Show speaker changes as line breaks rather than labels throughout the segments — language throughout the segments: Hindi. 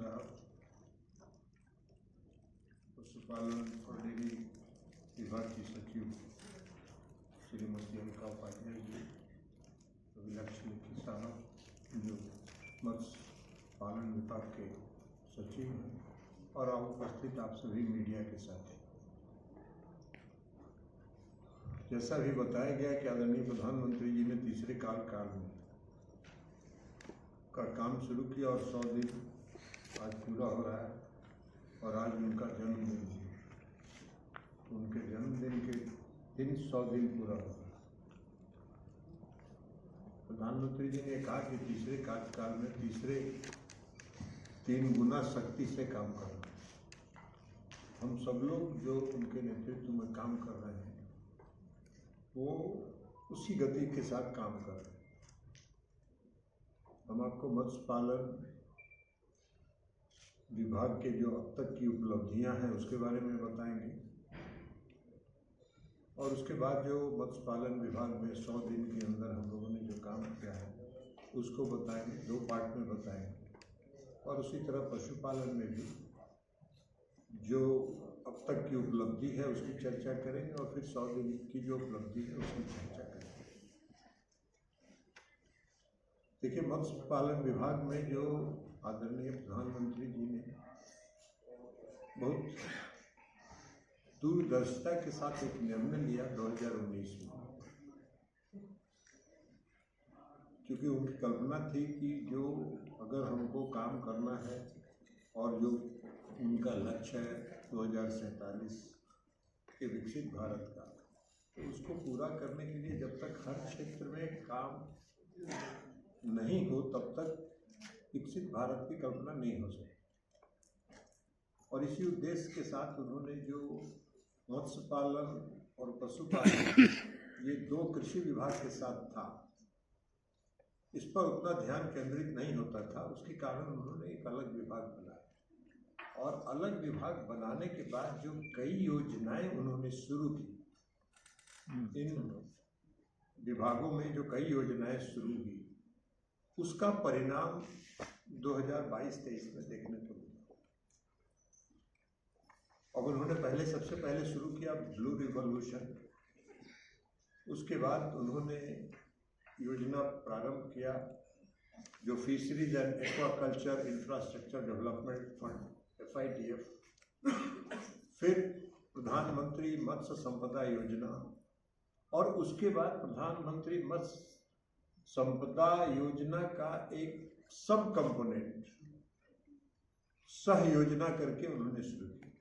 साहब, पशुपालन और डेयरी विभाग की सचिव श्रीमती अलका उपाध्याय जी, अभिलक्ष्मी साहब जो मत्स्य पालन विभाग के सचिव हैं, और उपस्थित आप सभी मीडिया के साथ। जैसा भी बताया गया कि आदरणीय प्रधानमंत्री जी ने तीसरे काल में का काम शुरू किया और 100 दिन आज पूरा हो रहा है और आज उनका जन्मदिन है। उनके जन्मदिन के दिन 100 दिन पूरा हो रहा है। प्रधानमंत्री जी ने कहा कि तीसरे कार्यकाल में तीसरे 3 गुना शक्ति से काम करना। हम सब लोग जो उनके नेतृत्व में काम कर रहे हैं वो उसी गति के साथ काम कर रहे हैं। हम आपको मत्स्य पालन विभाग के जो अब तक की उपलब्धियां हैं उसके बारे में बताएंगे, और उसके बाद जो मत्स्य पालन विभाग में 100 दिन के अंदर हम लोगों ने जो काम किया है उसको बताएंगे, 2 पार्ट में बताएंगे। और उसी तरह पशुपालन में भी जो अब तक की उपलब्धि है उसकी चर्चा करेंगे, और फिर 100 दिन की जो उपलब्धि है उसकी चर्चा करेंगे। देखिए, मत्स्य पालन विभाग में जो आदरणीय प्रधानमंत्री जी ने बहुत दूरदर्शिता के साथ एक निर्णय लिया 2019 में, क्योंकि उनकी कल्पना थी कि जो अगर हमको काम करना है और जो उनका लक्ष्य है 2047 के विकसित भारत का, तो उसको पूरा करने के लिए जब तक हर क्षेत्र में काम नहीं हो तब तक विकसित भारत की कल्पना नहीं हो सकती। और इसी उद्देश्य के साथ उन्होंने जो मत्स्य पालन और पशुपालन ये 2 कृषि विभाग के साथ था, इस पर उतना ध्यान केंद्रित नहीं होता था। उसके कारण उन्होंने एक अलग विभाग बनाया, और अलग विभाग बनाने के बाद जो कई योजनाएं उन्होंने शुरू की, इन विभागों में जो कई योजनाएं शुरू हुई उसका परिणाम 2022-23 में देखने को मिला। अब उन्होंने सबसे पहले शुरू किया ब्लू रिवॉल्यूशन। उसके बाद उन्होंने योजना प्रारंभ किया जो fisheries and aquaculture infrastructure development fund FIDF, फिर प्रधानमंत्री मत्स्य संपदा योजना, और उसके बाद प्रधानमंत्री मत्स्य संपदा योजना का एक सब कंपोनेंट सह योजना करके उन्होंने शुरू की।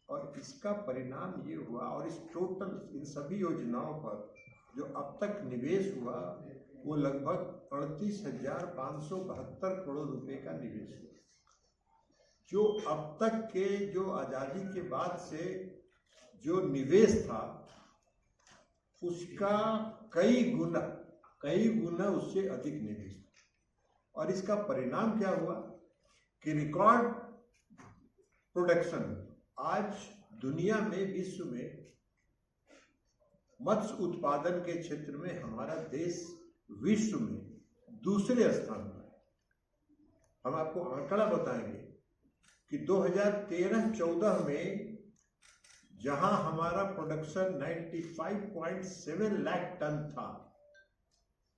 और इसका परिणाम ये हुआ, और इस टोटल इन सभी योजनाओं पर जो अब तक निवेश हुआ वो लगभग 38,572 करोड़ रुपए का निवेश हुआ, जो अब तक के जो आज़ादी के बाद से जो निवेश था उसका कई गुना उससे अधिक निवेश था। और इसका परिणाम क्या हुआ कि रिकॉर्ड प्रोडक्शन, आज दुनिया में, विश्व में मत्स्य उत्पादन के क्षेत्र में हमारा देश विश्व में दूसरे स्थान पर है। हम आपको आंकड़ा बताएंगे कि 2013-14 में जहां हमारा प्रोडक्शन 95.7 लाख टन था,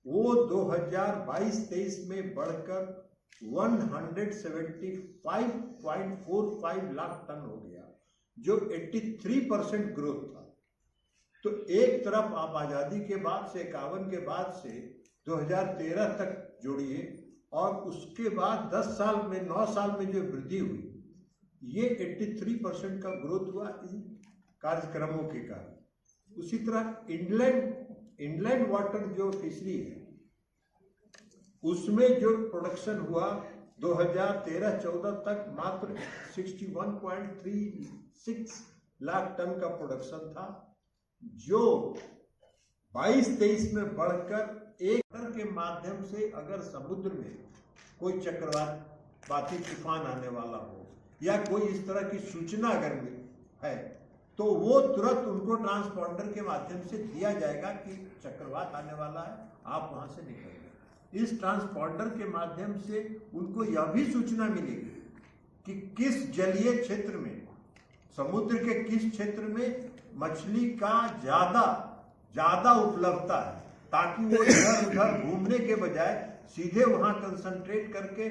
वो 2022-23 में बढ़कर 175.45 लाख टन हो गया, जो 83% ग्रोथ था। तो एक तरफ आप आज़ादी के बाद से 51 के बाद से 2013 तक जोड़िए, और उसके बाद 10 साल में 9 साल में जो वृद्धि हुई, ये 83% का ग्रोथ हुआ इन कार्यक्रमों के कारण। उसी तरह इनलैंड वाटर जो फिशरी है उसमें जो प्रोडक्शन हुआ 2013-14 तक मात्र 61.36 लाख टन का प्रोडक्शन था, जो 22-23 में बढ़कर एक के माध्यम से अगर समुद्र में कोई चक्रवाती तूफान आने वाला हो या कोई इस तरह की सूचना अगर है तो वो तुरंत उनको ट्रांसपॉन्डर के माध्यम से दिया जाएगा कि चक्रवात आने वाला है, आप वहां से निकलिए। इस ट्रांसपॉन्डर के माध्यम से उनको यह भी सूचना मिलेगी कि किस जलीय क्षेत्र में, समुद्र के किस क्षेत्र में मछली का ज्यादा उपलब्धता है, ताकि वो इधर उधर घूमने के बजाय सीधे वहां कंसंट्रेट करके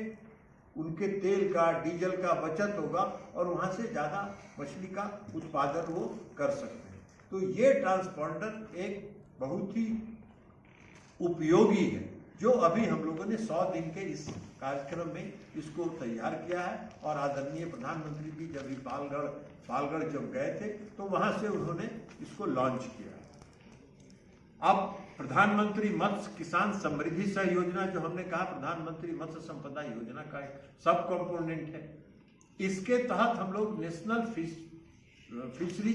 उनके तेल का, डीजल का बचत होगा और वहां से ज्यादा मछली का उत्पादन वो कर सकते हैं। तो ये ट्रांसपॉन्डर एक बहुत ही उपयोगी है, जो अभी हम लोगों ने 100 दिन के इस कार्यक्रम में इसको तैयार किया है। और आदरणीय प्रधानमंत्री जी जब भी पालगढ़ जब गए थे तो वहां से उन्होंने इसको लॉन्च किया। अब प्रधानमंत्री मत्स्य किसान समृद्धि सह योजना, जो हमने कहा प्रधानमंत्री मत्स्य संपदा योजना का एक सब कंपोनेंट है, इसके तहत हम लोग नेशनल फिशरी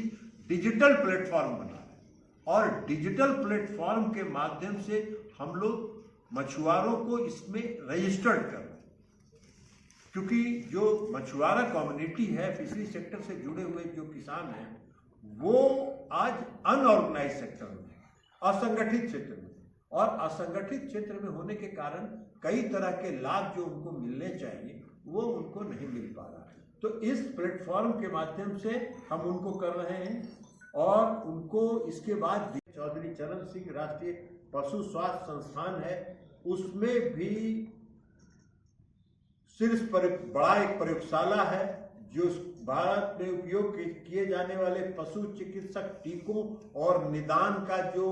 डिजिटल प्लेटफॉर्म बना रहे हैं और डिजिटल प्लेटफॉर्म के माध्यम से हम लोग मछुआरों को इसमें रजिस्टर्ड कर रहे हैं, क्योंकि जो मछुआरा कम्युनिटी है, फिशरी सेक्टर से जुड़े हुए जो किसान हैं, वो आज अनऑर्गेनाइज सेक्टर में, असंगठित क्षेत्र में, और असंगठित क्षेत्र में होने के कारण कई तरह के लाभ जो उनको मिलने चाहिए वो उनको नहीं मिल पा रहा है। तो इस प्लेटफॉर्म के माध्यम से हम उनको कर रहे हैं और उनको इसके बाद चौधरी चरण सिंह राष्ट्रीय पशु स्वास्थ्य संस्थान है, उसमें भी सिर्फ बड़ा एक प्रयोगशाला है जो भारत में उपयोग किए जाने वाले पशु चिकित्सक टीकों और निदान का जो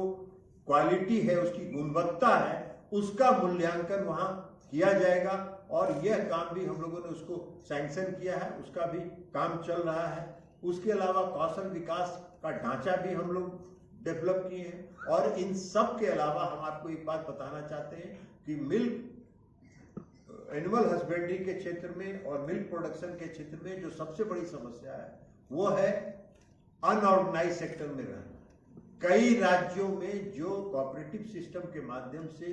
क्वालिटी है, उसकी गुणवत्ता है, उसका मूल्यांकन वहां किया जाएगा। और यह काम भी हम लोगों ने उसको सैंक्शन किया है, उसका भी काम चल रहा है। उसके अलावा कौशल विकास का ढांचा भी हम लोग डेवलप किए हैं। और इन सब के अलावा हम आपको एक बात बताना चाहते हैं कि मिल्क एनिमल हस्बेंड्री के क्षेत्र में और मिल्क प्रोडक्शन के क्षेत्र में जो सबसे बड़ी समस्या है वो है अनऑर्गेनाइज सेक्टर में रहना। कई राज्यों में जो कोऑपरेटिव सिस्टम के माध्यम से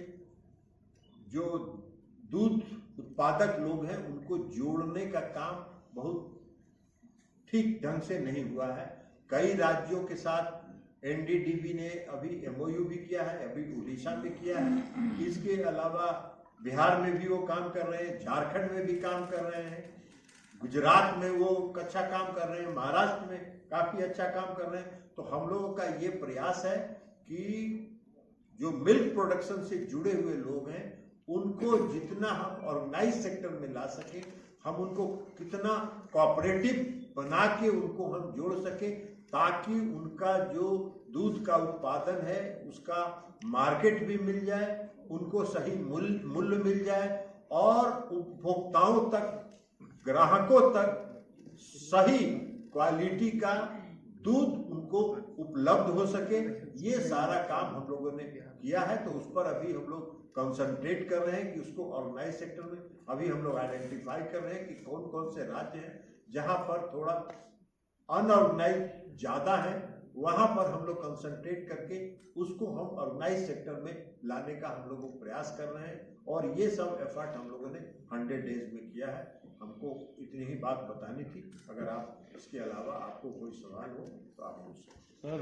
जो दूध उत्पादक लोग हैं उनको जोड़ने का काम बहुत ठीक ढंग से नहीं हुआ है। कई राज्यों के साथ एनडीडीबी ने अभी एमओयू भी किया है, अभी उड़ीसा में किया है, इसके अलावा बिहार में भी वो काम कर रहे हैं, झारखंड में भी काम कर रहे हैं, गुजरात में वो अच्छा काम कर रहे हैं, महाराष्ट्र में काफी अच्छा काम कर रहे हैं। तो हम लोगों का ये प्रयास है कि जो मिल्क प्रोडक्शन से जुड़े हुए लोग हैं उनको जितना हम ऑर्गेनाइज सेक्टर में ला सके, हम उनको कितना कोऑपरेटिव बना के उनको हम जोड़ सके, ताकि उनका जो दूध का उत्पादन है उसका मार्केट भी मिल जाए, उनको सही मूल्य मिल जाए और उपभोक्ताओं तक, ग्राहकों तक सही क्वालिटी का दूध उनको उपलब्ध हो सके। ये सारा काम हम लोगों ने किया है। तो उस पर अभी हम लोग कंसंट्रेट कर रहे हैं कि उसको ऑर्गेनाइज सेक्टर में अभी हम लोग आइडेंटिफाई कर रहे हैं कि कौन कौन से राज्य हैं जहां पर थोड़ा अनऑर्गेनाइज ज्यादा है, वहां पर हम लोग कंसंट्रेट करके उसको हम ऑर्गेनाइज सेक्टर में लाने का हम लोग प्रयास कर रहे हैं। और ये सब एफर्ट हम लोगों ने 100 डेज में किया है। हमको इतनी ही बात बतानी थी। अगर आप इसके अलावा आपको कोई सवाल हो तो आप पूछ सकते हैं।